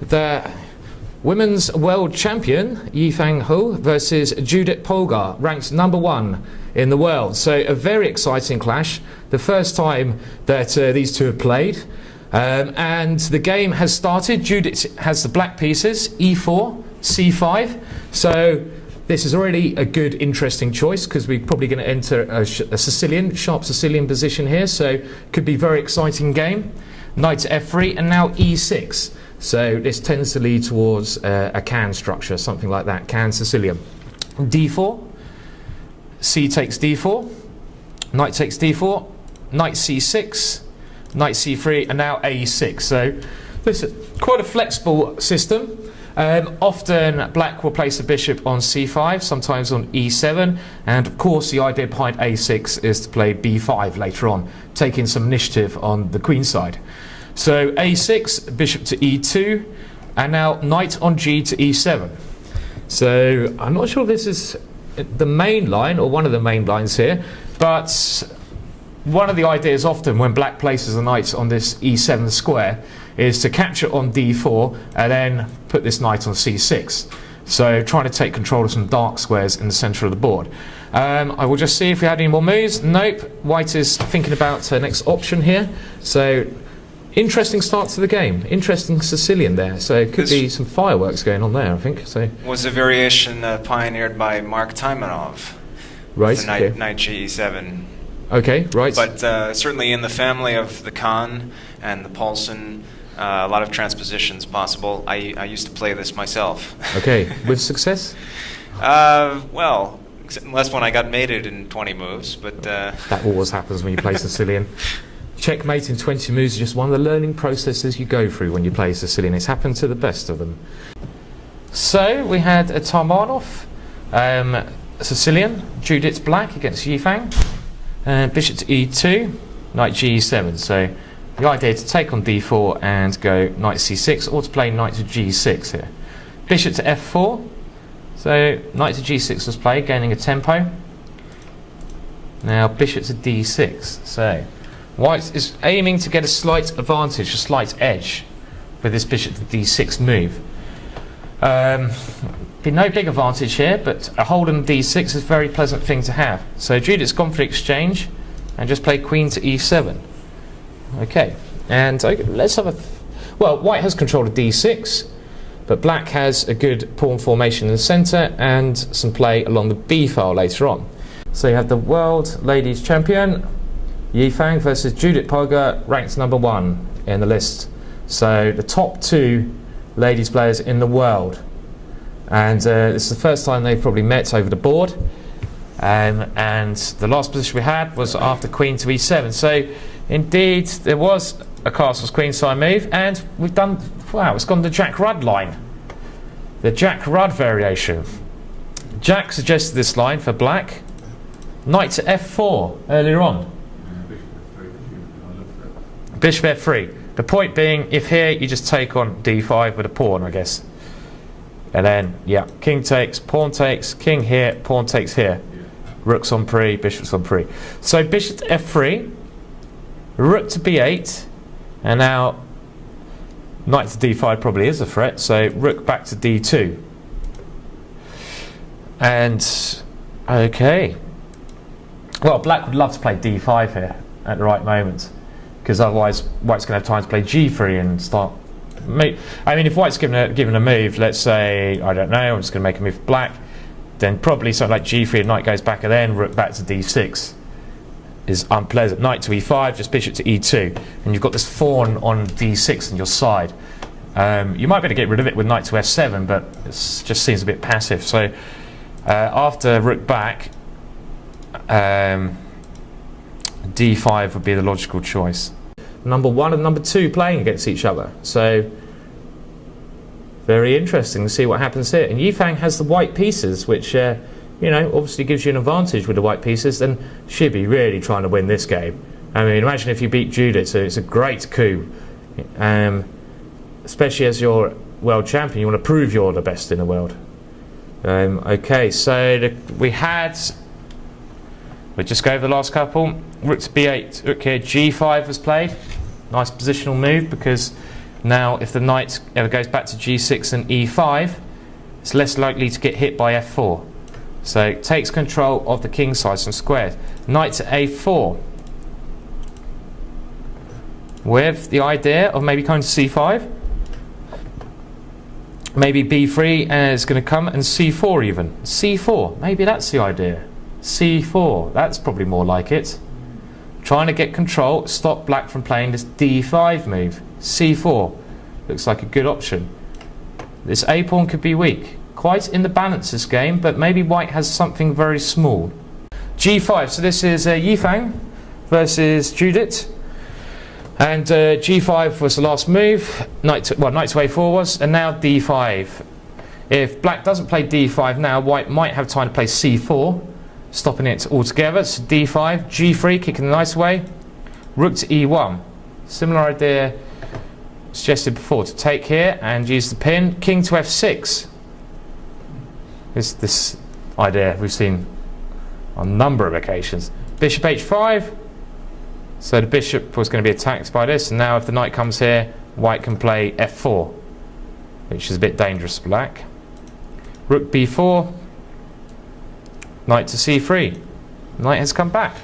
the women's world champion Yifan versus Judit Polgar, ranked #1 in the world. So a very exciting clash, the first time that these two have played. And the game has started. Judit has the black pieces, e4, c5. So this is already a good, interesting choice, because we're probably going to enter a sharp Sicilian position here. So could be a very exciting game. Knight to f3 and now e6. So this tends to lead towards a can structure, something like that, can Sicilian. d4, c takes d4, knight takes d4, knight c6, knight c3, and now a6. So this is quite a flexible system. Often black will place the bishop on c5, sometimes on e7, and of course the idea behind a6 is to play b5 later on, taking some initiative on the queen side. So a6, bishop to e2, and now knight on g to e7. So I'm not sure if this is the main line or one of the main lines here, but one of the ideas often when black places the knight on this e7 square is to capture on d4 and then put this knight on c6. So trying to take control of some dark squares in the centre of the board. I will just see if we had any more moves. Nope. White is thinking about her next option here. So interesting start to the game. Interesting Sicilian there. So it could be some fireworks going on there, I think. So was a variation pioneered by Mark Taimanov. Right. The knight g7. Okay, right. But certainly in the family of the Kahn and the Paulson, a lot of transpositions possible. I used to play this myself. Okay, with success? Well, unless when I got mated in 20 moves, but... That always happens when you play Sicilian. Checkmate in 20 moves is just one of the learning processes you go through when you play Sicilian. It's happened to the best of them. So, we had a Taimanov, Sicilian, Judit's black against Yifan. Bishop to e2, knight g7. So the idea to take on d4 and go knight c6, or to play knight to g6 here. Bishop to f4. So knight to g6 was played, gaining a tempo. Now bishop to d6. So white is aiming to get a slight advantage, a slight edge with this bishop to d6 move. Be no big advantage here, but a hold on d6 is a very pleasant thing to have. So Judith's gone for the exchange and just played queen to e7. Okay, and let's have a... well, white has control of d6, but black has a good pawn formation in the centre and some play along the b file later on. So you have the world ladies champion, Yifan versus Judit Polgar, ranked #1 in the list. So the top 2 ladies players in the world. And this is the first time they've probably met over the board. And the last position we had was after queen to e7. So indeed there was a castle's queenside move, and we've done, wow, it's gone the Jack Rudd line. The Jack Rudd variation. Jack suggested this line for black. Knight to f4 earlier on. Bishop f3. The point being, if here you just take on d5 with a pawn, I guess. And then, yeah, king takes, king here, pawn takes here. Rook's on pre, bishop's on pre. So bishop to f3, rook to b8, and now knight to d5 probably is a threat, so rook back to d2. And, okay. Well, black would love to play d5 here at the right moment, because otherwise white's going to have time to play g3 and start... I mean, if white's given a move, let's say, I don't know, I'm just going to make a move for black, then probably something like g3 and knight goes back, and then rook back to d6 is unpleasant. Knight to e5, just bishop to e2, and you've got this fawn on d6 on your side. You might be able to get rid of it with knight to f7, but it just seems a bit passive. So after rook back, d5 would be the logical choice. #1 and #2 playing against each other, so very interesting to see what happens here. And Yifan has the white pieces, which you know, obviously gives you an advantage with the white pieces, and she'd be really trying to win this game. I mean, imagine if you beat Judit, so it's a great coup, especially as your world champion. You want to prove you're the best in the world. Okay, so we'll just go over the last couple. Rook to b8, rook here, g5 was played. Nice positional move, because Now, if the knight ever goes back to g6 and e5, it's less likely to get hit by f4. So it takes control of the king side, some squares. Knight to a4. With the idea of maybe going to c5. Maybe b3 and it's going to come, and c4 even. c4, maybe that's the idea. c4, that's probably more like it. Trying to get control, stop black from playing this d5 move. c4 looks like a good option. This a pawn could be weak. Quite in the balance this game, but maybe white has something very small. g5, so this is Yifan versus Judit. And g5 was the last move. Knight to a4 was, and now d5. If black doesn't play d5 now, white might have time to play c4, stopping it altogether. So d5, g3, kicking the knight away. Rook to e1. Similar idea suggested before, to take here and use the pin. King to f6. This idea we've seen on a number of occasions. Bishop h5. So the bishop was going to be attacked by this, and now if the knight comes here, white can play f4, which is a bit dangerous for black. Rook b4, knight to c3. Knight has come back.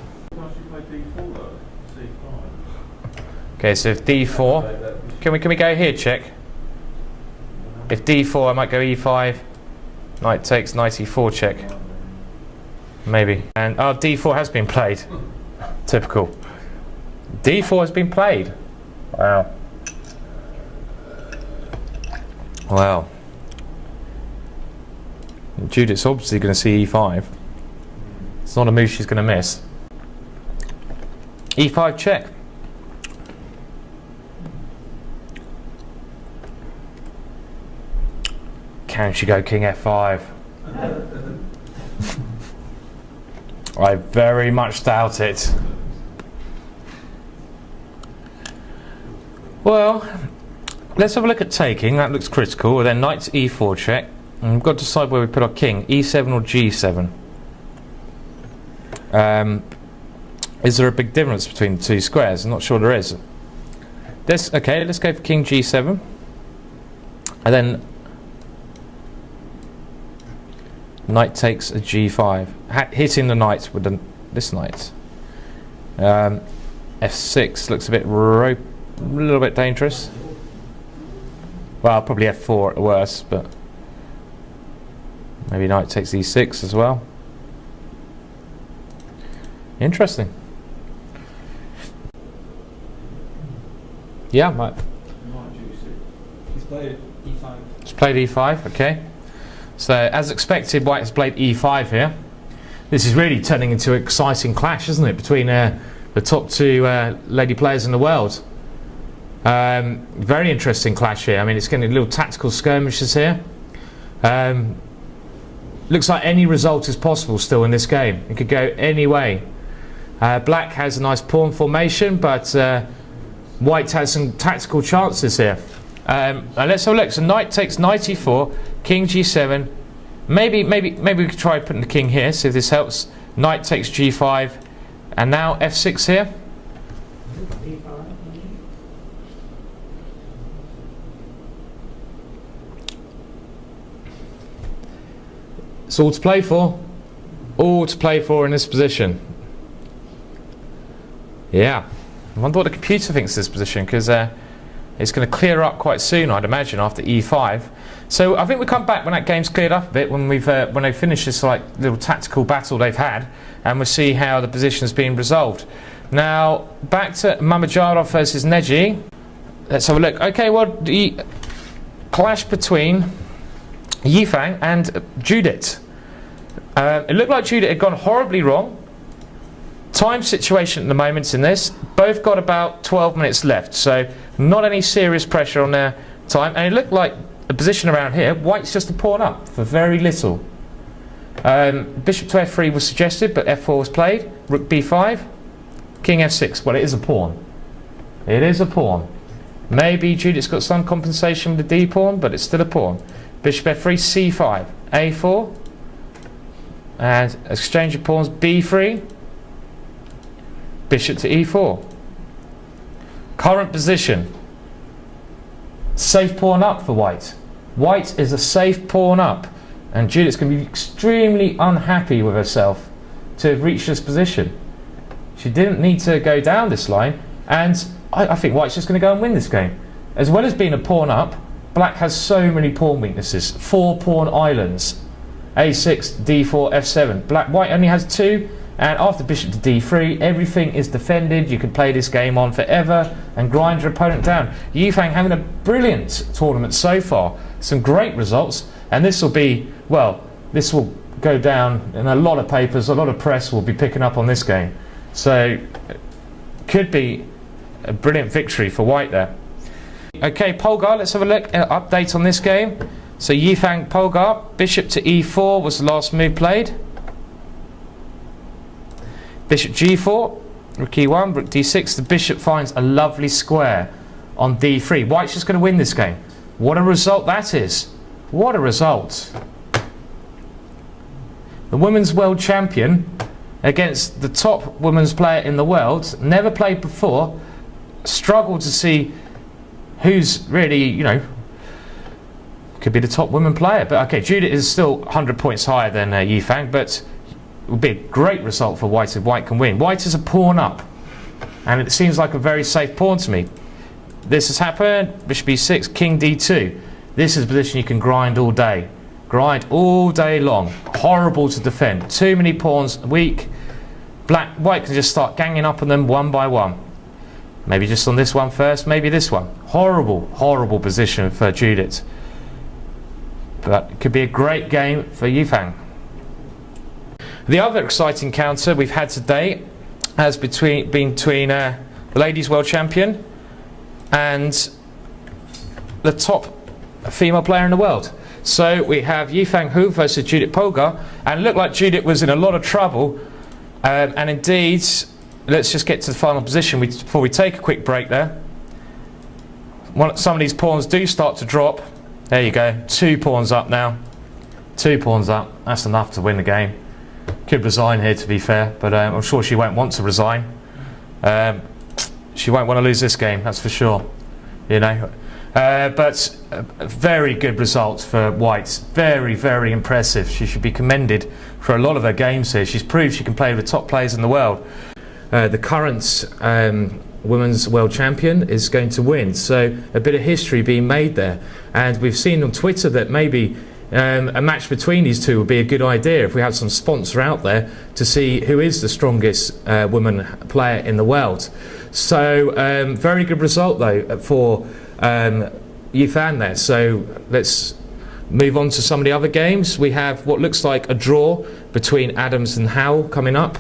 Okay, so if d4, can we go here, check? If d4, I might go e5. Knight takes, knight e4, check. Maybe. And d4 has been played. Typical. d4 has been played. Wow. Wow. Judith's obviously going to see e5. It's not a move she's going to miss. e5 check. Can she go king f5? I very much doubt it. Well, let's have a look at taking. That looks critical. Then knight to e4 check. And we've got to decide where we put our king. e7 or g7. Is there a big difference between the two squares? I'm not sure there is. Okay, let's go for king g7. And then knight takes a g5. Hitting the knight with this knight. f6 looks a little bit dangerous. Well, probably f4 at worst, but maybe knight takes e6 as well. Interesting. Yeah, might. He's played e5. He's played e5, okay. So, as expected, white has played e5 here. This is really turning into an exciting clash, isn't it, between the top two lady players in the world. Very interesting clash here. I mean, it's getting little tactical skirmishes here. Looks like any result is possible still in this game. It could go any way. Black has a nice pawn formation, but white has some tactical chances here. Let's have a look. So knight takes knight e4, king g7. Maybe we could try putting the king here, see if this helps. Knight takes g5, and now f6 here. It's all to play for. All to play for in this position. Yeah. I wonder what the computer thinks of this position, because it's going to clear up quite soon, I'd imagine, after e5. So I think we'll come back when that game's cleared up a bit, when they finish this little tactical battle they've had, and we'll see how the position's been resolved. Now, back to Mamedyarov versus Neji. Let's have a look. Okay, well, the clash between Yifan and Judit. It looked like Judit had gone horribly wrong. Time situation at the moment in this. Both got about 12 minutes left, so not any serious pressure on their time. And it looked like a position around here. White's just a pawn up for very little. Bishop to f3 was suggested, but f4 was played. Rook b5. King f6. Well, it is a pawn. It is a pawn. Maybe Judith's got some compensation with the d pawn, but it's still a pawn. Bishop f3, c5, a4, and exchange of pawns, b3, bishop to e4. Current position. Safe pawn up for white. White is a safe pawn up, and Judith's going to be extremely unhappy with herself to have reached this position. She didn't need to go down this line, and I think white's just going to go and win this game. As well as being a pawn up, black has so many pawn weaknesses. 4 pawn islands. A6, D4, F7. White only has 2, and after bishop to D3, everything is defended. You can play this game on forever and grind your opponent down. Yifan having a brilliant tournament so far. Some great results, and this will be, well, this will go down in a lot of papers. A lot of press will be picking up on this game. So, could be a brilliant victory for white there. Okay, Polgar, let's have a look at an update on this game. So Yifan Polgar, bishop to E4 was the last move played. Bishop G4, rook E1, rook D6. The bishop finds a lovely square on D3. White's just going to win this game. What a result that is. What a result. The women's world champion against the top women's player in the world, never played before, struggled to see who's really, you know, could be the top women player. But okay, Judit is still 100 points higher than Yifan, but it would be a great result for white if white can win. White is a pawn up, and it seems like a very safe pawn to me. This has happened, bishop e6, king d2. This is a position you can grind all day. Grind all day long. Horrible to defend. Too many pawns weak. White can just start ganging up on them one by one. Maybe just on this one first, maybe this one. Horrible, horrible position for Judit. But it could be a great game for Yifan. The other exciting counter we've had today has been between the ladies' world champion and the top female player in the world. So we have Yifan Hu versus Judit Polgar, and it looked like Judit was in a lot of trouble. And indeed, let's just get to the final position before we take a quick break there. Some of these pawns do start to drop. There you go, 2 pawns up now. 2 pawns up, that's enough to win the game. Could resign here, to be fair, but I'm sure she won't want to resign. She won't want to lose this game, that's for sure. You know, but a very good result for white. Very, very impressive. She should be commended for a lot of her games here. She's proved she can play with the top players in the world. The current women's world champion is going to win, so a bit of history being made there. And we've seen on Twitter that maybe a match between these two would be a good idea if we had some sponsor out there to see who is the strongest woman player in the world. So very good result though for Yifan there. So let's move on to some of the other games. We have what looks like a draw between Adams and Howell coming up.